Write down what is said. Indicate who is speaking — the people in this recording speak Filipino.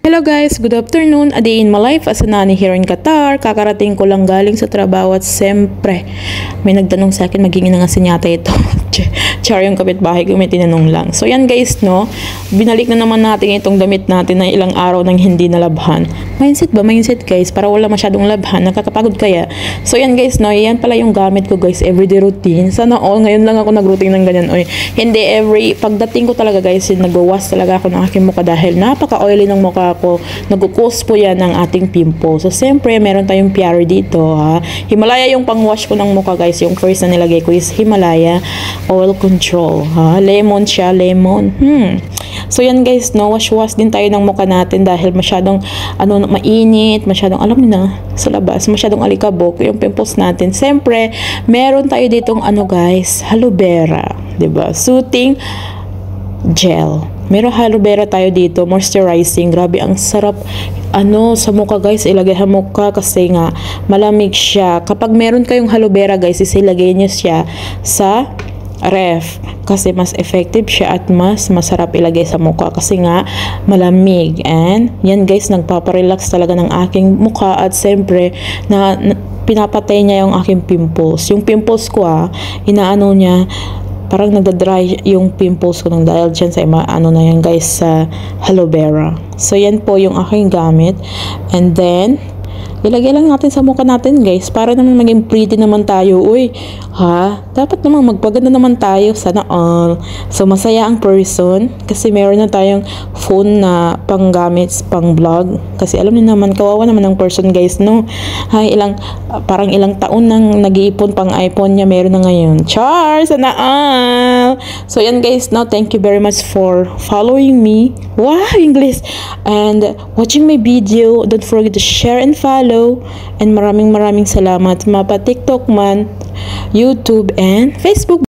Speaker 1: Hello guys, good afternoon. A day in my life as a nanny here in Qatar. Kakarating ko lang galing sa trabaho at siyempre may nagtanong sa akin, magiging na nga sinyata ito. Char yung kapitbahay ko, may tinanong lang. So yan guys, no, binalik na naman natin itong damit natin na ilang araw nang hindi nalabhan. Mindset ba? Mindset guys, para wala masyadong labhan, nakakapagod kaya. So yan guys, no, yan pala yung gamit ko guys, everyday routine. Sana all, ngayon lang ako nag-routine ng ganyan. Oy, hindi pagdating ko talaga guys, nagwawas talaga ako ng aking mukha dahil napaka-oily ng mukha ko. Nag-cause po yan ng ating pimple. So siyempre, meron tayong PR dito, ha. Himalaya yung pang-wash ko ng mukha guys. Yung first na nilagay ko is Himalaya Oil Control, ha. Lemon siya, lemon. So yan guys, no, wash din tayo ng mukha natin dahil masyadong mainit, masyadong alam niyo na sa labas, masyadong alikabok yung pimples natin. Siyempre, meron tayo ditong guys, aloe vera, 'di ba? Soothing gel. Meron aloe vera tayo dito, moisturizing. Grabe, ang sarap sa mukha guys, ilagay sa mukha kasi nga malamig siya. Kapag meron kayong aloe vera guys, isilagay niyo siya sa ref kasi mas effective siya at mas masarap ilagay sa mukha kasi nga malamig. And yan guys, nagpaparelax talaga ng aking mukha at siyempre na pinapatay niya yung aking pimples. Yung pimples ko inaano niya, parang nagda-dry yung pimples ko nang dahil dyan sa na yan guys sa aloe vera. So yan po yung aking gamit. And then ilagay lang natin sa mukha natin guys para naman maging pretty naman tayo. Uy, dapat naman magpaganda naman tayo, sana all. So masaya ang person kasi meron na tayong phone na panggamit, pang vlog. Kasi alam niyo naman, kawawa naman ang person guys, no? Parang ilang taon nang nag-iipon pang iPhone niya, meron na ngayon. Char, sana all. So yan guys, now thank you very much for following me. Wow, English. And watching my video. Don't forget to share and follow. And maraming salamat mapa TikTok man, YouTube and Facebook.